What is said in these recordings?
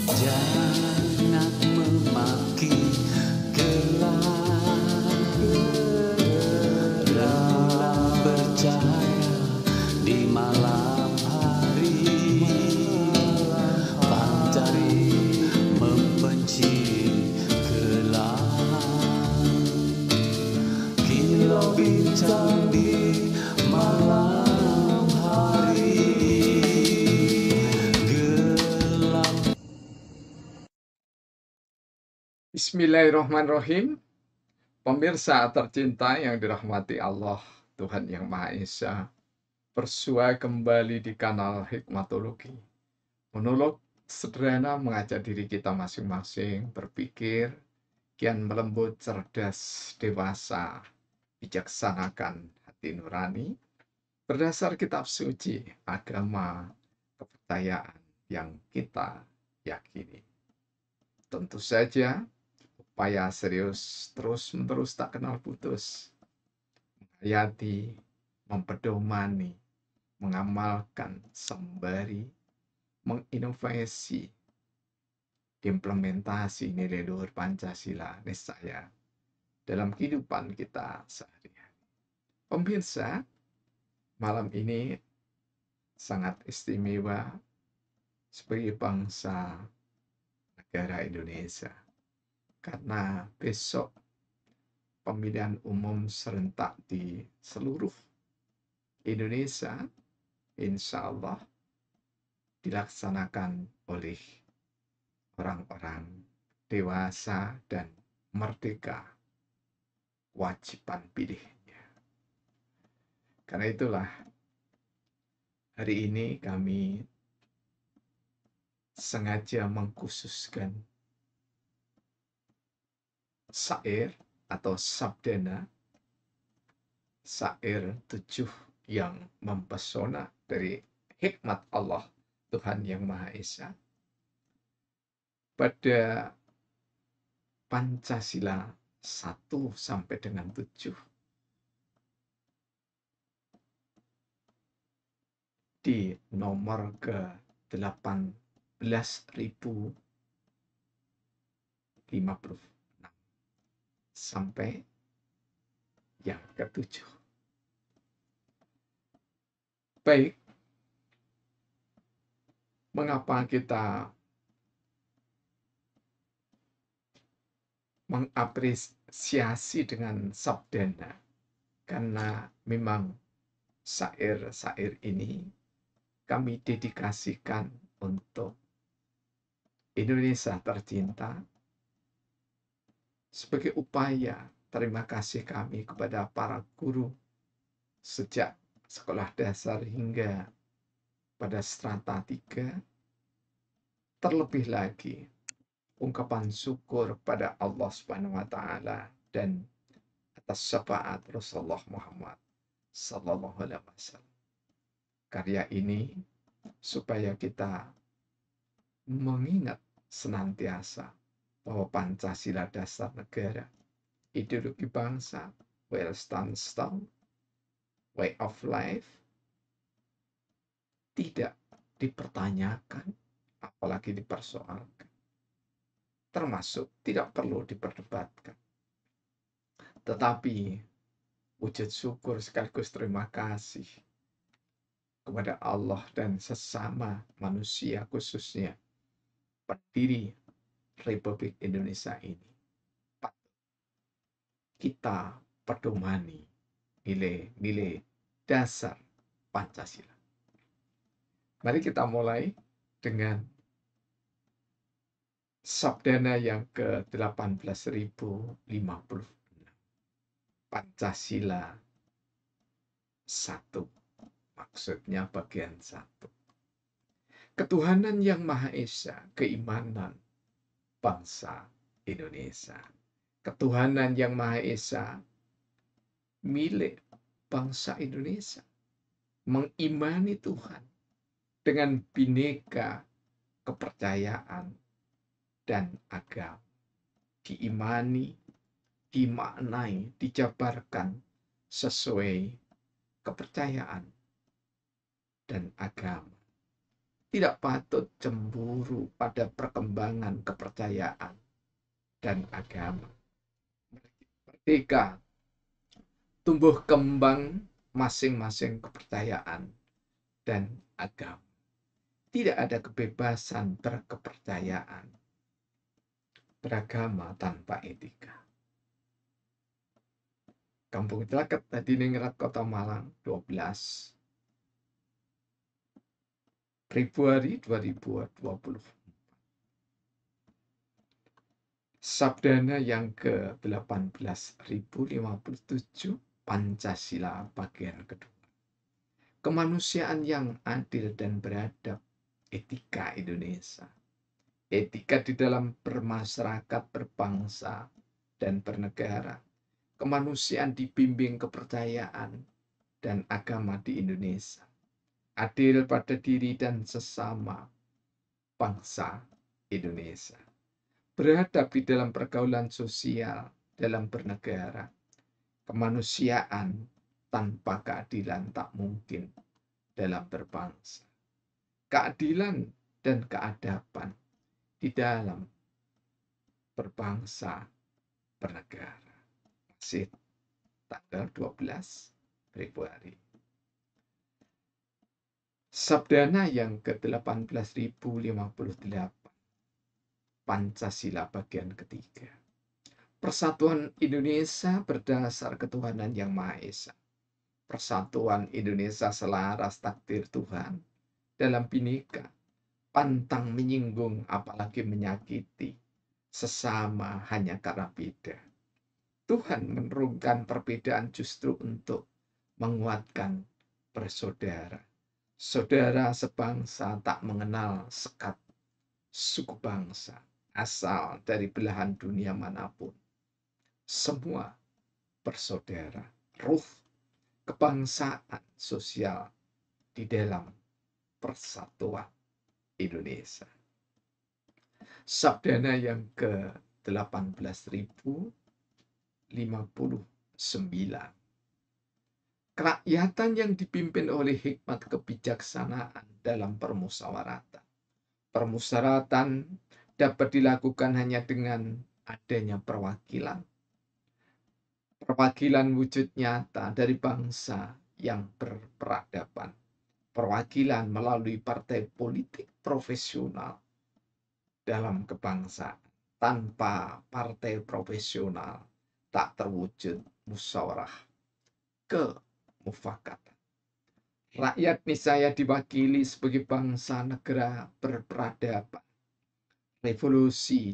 Jangan memaki gelap bercahaya di malam hari, pancari membenci gelap. Kilau bintang di malam hari, gelap. Bismillahirrahmanirrahim. Pemirsa tercinta yang dirahmati Allah, Tuhan Yang Maha Esa, bersua kembali di kanal Hikmatologi. Monolog sederhana mengajak diri kita masing-masing berpikir, kian melembut, cerdas, dewasa, bijaksanakan hati nurani, berdasar kitab suci, agama, kepercayaan yang kita yakini. Tentu saja, upaya serius terus-menerus tak kenal putus, menghayati, mempedomani, mengamalkan sembari menginovasi implementasi nilai luhur Pancasila niscaya dalam kehidupan kita sehari-hari. Pemirsa, malam ini sangat istimewa sebagai bangsa negara Indonesia, karena besok pemilihan umum serentak di seluruh Indonesia, insya Allah dilaksanakan oleh orang-orang dewasa dan merdeka kewajiban pilihnya. Karena itulah hari ini kami sengaja mengkhususkan syair atau sabdana, syair 7 yang mempesona dari hikmat Allah, Tuhan Yang Maha Esa, pada Pancasila 1 sampai dengan 7 di nomor ke-18.056 sampai yang ke-7. Baik, mengapa kita mengapresiasi dengan sabdana? Karena memang syair-syair ini kami dedikasikan untuk Indonesia tercinta sebagai upaya terima kasih kami kepada para guru sejak sekolah dasar hingga pada strata 3, terlebih lagi ungkapan syukur pada Allah Subhanahu wa taala dan atas syafaat Rasulullah Muhammad sallallahu alaihi wasallam. Karya ini supaya kita mengingat senantiasa bahwa Pancasila dasar negara, ideologi bangsa, Welstandstaan, way of life, tidak dipertanyakan, apalagi dipersoalkan. Termasuk tidak perlu diperdebatkan. Tetapi wujud syukur sekaligus terima kasih kepada Allah dan sesama manusia, khususnya pendiri Republik Indonesia ini, kita pedomani nilai-nilai dasar Pancasila. Mari kita mulai dengan sabdana yang ke-18.056. Pancasila 1, maksudnya bagian 1. Ketuhanan yang Maha Esa, keimanan bangsa Indonesia. Ketuhanan yang Maha Esa milik bangsa Indonesia. Mengimani Tuhan dengan bineka kepercayaan dan agama. Diimani, dimaknai, dijabarkan sesuai kepercayaan dan agama. tidak patut cemburu pada perkembangan kepercayaan dan agama. Merdeka tumbuh kembang masing-masing kepercayaan dan agama. Tidak ada kebebasan berkepercayaan, beragama tanpa etika. Kampung Tlaket tadi Ningrat Kota Malang 12 Februari 2020. Sabdana yang ke-18.057 Pancasila bagian kedua. Kemanusiaan yang adil dan beradab, etika Indonesia. Etika di dalam bermasyarakat, berbangsa, dan bernegara. Kemanusiaan dibimbing kepercayaan dan agama di Indonesia. Adil pada diri dan sesama bangsa Indonesia. Beradab di dalam pergaulan sosial, dalam bernegara. Kemanusiaan tanpa keadilan tak mungkin dalam berbangsa. Keadilan dan keadaban di dalam berbangsa, bernegara. Masih tanggal 12 Februari. Sabdana yang ke-18.058 Pancasila bagian ketiga. Persatuan Indonesia berdasar ketuhanan yang Maha Esa. Persatuan Indonesia selaras takdir Tuhan. Dalam Bhinneka, pantang menyinggung apalagi menyakiti sesama hanya karena beda. Tuhan menurunkan perbedaan justru untuk menguatkan bersaudara. Saudara sebangsa tak mengenal sekat suku bangsa, asal dari belahan dunia manapun. Semua bersaudara, ruh kebangsaan sosial di dalam persatuan Indonesia. Sabdana yang ke-18.059. Kerakyatan yang dipimpin oleh hikmat kebijaksanaan dalam permusyawaratan. Permusyawaratan dapat dilakukan hanya dengan adanya perwakilan. Perwakilan wujud nyata dari bangsa yang berperadaban. Perwakilan melalui partai politik profesional dalam kebangsaan. Tanpa partai profesional tak terwujud musyawarah kemufakatan. Rakyat niscaya diwakili sebagai bangsa negara berperadaban. Revolusi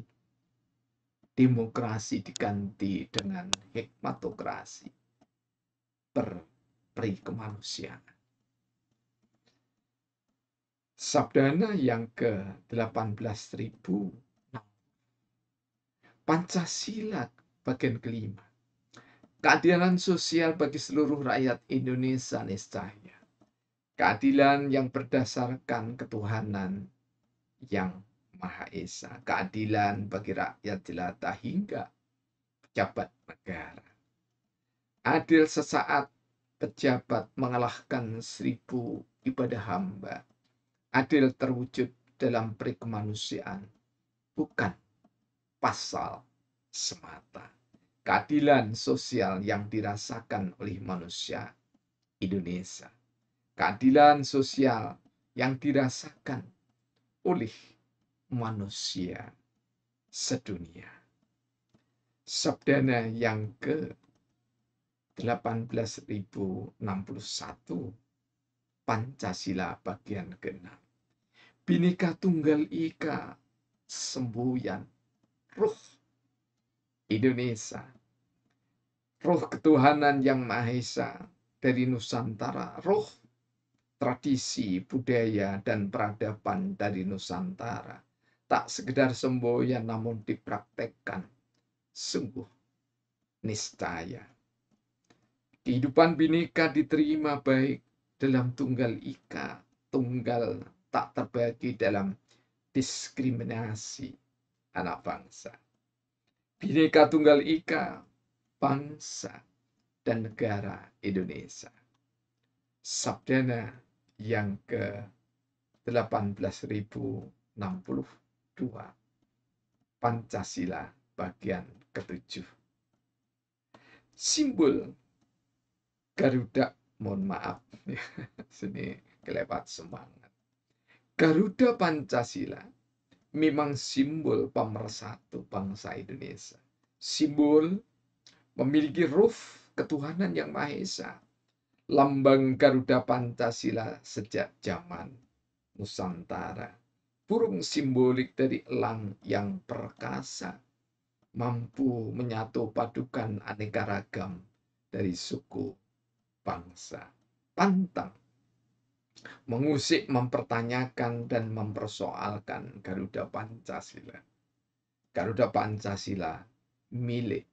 demokrasi diganti dengan hikmatokrasi berperi kemanusiaan. Sabdana yang ke-18.000 Pancasila bagian kelima. Keadilan sosial bagi seluruh rakyat Indonesia niscaya. Keadilan yang berdasarkan ketuhanan yang Maha Esa. Keadilan bagi rakyat jelata hingga pejabat negara. Adil sesaat pejabat mengalahkan 1000 ibadah hamba. Adil terwujud dalam peri kemanusiaan, bukan pasal semata. Keadilan sosial yang dirasakan oleh manusia Indonesia. Keadilan sosial yang dirasakan oleh manusia sedunia. Sabdana yang ke-18.061 Pancasila bagian ke-6. Bhinneka Tunggal Ika semboyan ruh Indonesia. Ruh ketuhanan yang Maha Esa dari Nusantara. Ruh tradisi, budaya, dan peradaban dari Nusantara. Tak sekedar semboyan namun dipraktekkan sungguh niscaya. Kehidupan Bhinneka diterima baik dalam Tunggal Ika. Tunggal tak terbagi dalam diskriminasi anak bangsa. Bhinneka Tunggal Ika, bangsa dan negara Indonesia. Sabdana yang 18.062. Pancasila bagian ke-7. Simbol Garuda, mohon maaf, sini kelewat semangat. Garuda Pancasila memang simbol pemersatu bangsa Indonesia. Simbol memiliki ruh ketuhanan yang Maha Esa. Lambang Garuda Pancasila sejak zaman Nusantara. Burung simbolik dari elang yang perkasa, mampu menyatu padukan aneka ragam dari suku bangsa. Pantang mengusik, mempertanyakan, dan mempersoalkan Garuda Pancasila. Garuda Pancasila milik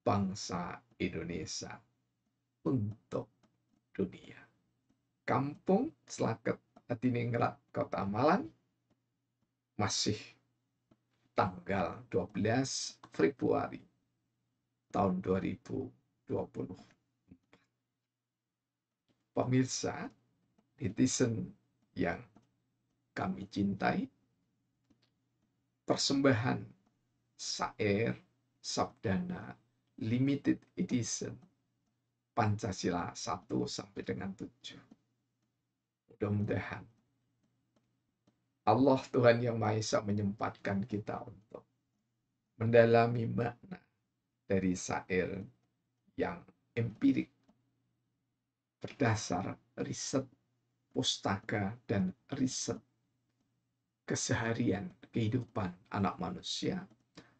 bangsa Indonesia untuk dunia. Kampung Slaket Hadiningrat, Kota Malang, masih tanggal 12 Februari tahun 2020. Pemirsa, netizen yang kami cintai, persembahan syair Sabdana Limited Edition Pancasila 1 sampai dengan 7. Mudah-mudahan Allah Tuhan Yang Maha Esa menyempatkan kita untuk mendalami makna dari syair yang empirik berdasar riset pustaka dan riset keseharian kehidupan anak manusia,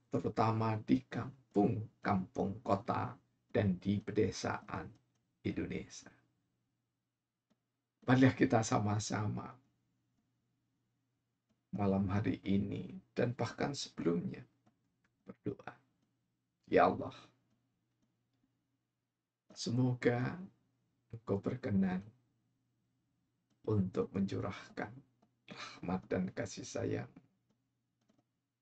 terutama di kampung-kampung kota dan di pedesaan Indonesia. Marilah kita sama-sama malam hari ini dan bahkan sebelumnya berdoa. Ya Allah, semoga Engkau berkenan untuk mencurahkan rahmat dan kasih sayang.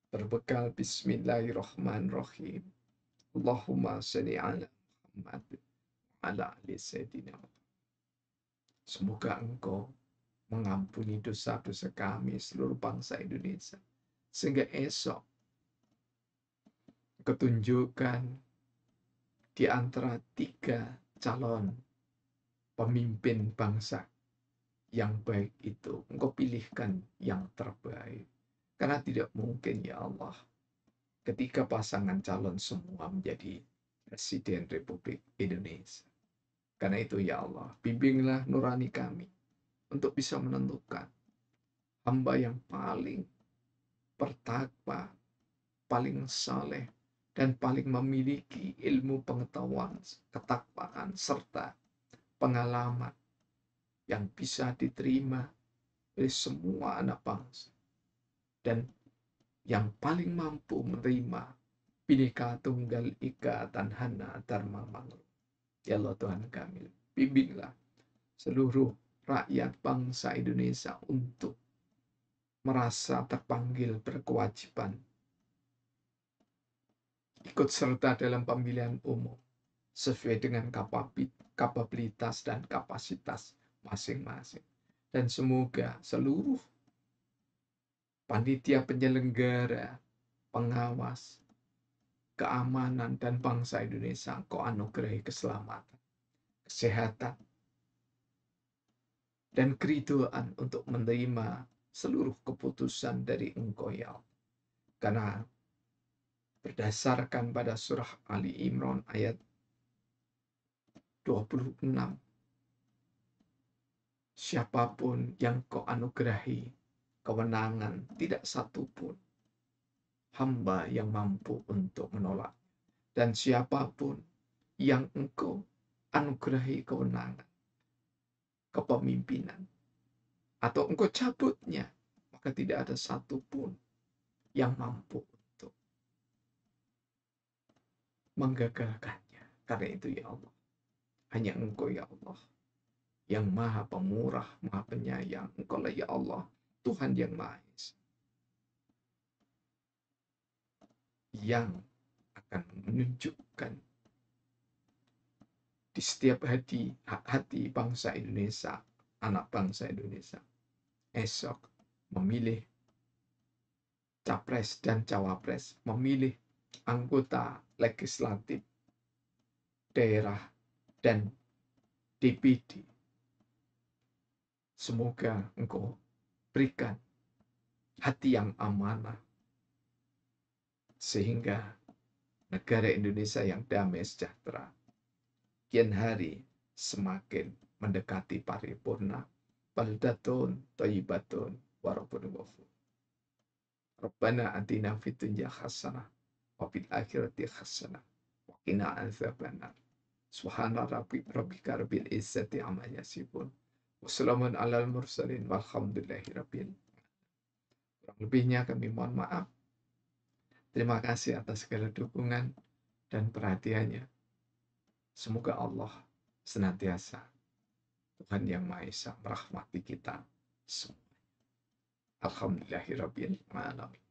Berbekal Bismillahirrahmanirrahim. Allahumma sholli ala Muhammad ala ali Sayyidina. Semoga Engkau mengampuni dosa-dosa kami seluruh bangsa Indonesia. Sehingga esok ketunjukkan di antara 3 calon pemimpin bangsa yang baik itu, Engkau pilihkan yang terbaik. Karena tidak mungkin ya Allah, ketika pasangan calon semua menjadi Presiden Republik Indonesia. Karena itu ya Allah, bimbinglah nurani kami untuk bisa menentukan hamba yang paling bertakwa, paling saleh, dan paling memiliki ilmu pengetahuan, ketakwaan, serta pengalaman yang bisa diterima oleh semua anak bangsa. Dan yang paling mampu menerima Bhinneka Tunggal Ika dan Hana Dharma Mangro. Ya Allah Tuhan kami, bimbinglah seluruh rakyat bangsa Indonesia untuk merasa terpanggil berkewajiban ikut serta dalam pemilihan umum sesuai dengan kapabilitas dan kapasitas masing-masing. Dan semoga seluruh panitia penyelenggara, pengawas, keamanan, dan bangsa Indonesia Engkau anugerahi keselamatan, kesehatan, dan keridhaan untuk menerima seluruh keputusan dari Engkau ya Allah. Karena berdasarkan pada surah Ali Imran ayat 26, siapapun yang Kau anugerahi kewenangan, tidak satupun hamba yang mampu untuk menolak. Dan siapapun yang Engkau anugerahi kewenangan, kepemimpinan, atau Engkau cabutnya, maka tidak ada satupun yang mampu untuk menggagalkannya. Karena itu ya Allah, hanya Engkau ya Allah yang Maha Pemurah, Maha Penyayang. Engkau lah ya Allah, Tuhan yang Maha Esa, yang akan menunjukkan di setiap hati bangsa Indonesia, anak bangsa Indonesia, esok memilih capres dan cawapres, memilih anggota legislatif daerah dan DPD. Semoga Engkau berikan hati yang amanah, sehingga negara Indonesia yang damai sejahtera kian hari semakin mendekati paripurna. Baldatun thayyibatun wa rabbun ghafur. Rabbana atina fid dunya hasanah wa fil akhirati hasanah wa qina adzabannar. Subhana rabbika rabbil izzati amma yasifun. Wassalamun alal mursalin walhamdulillahi rabbil. Kurang lebihnya kami mohon maaf. Terima kasih atas segala dukungan dan perhatiannya. Semoga Allah senantiasa, Tuhan yang Maha Esa, merahmati kita semua. Alhamdulillahirabbil alamin.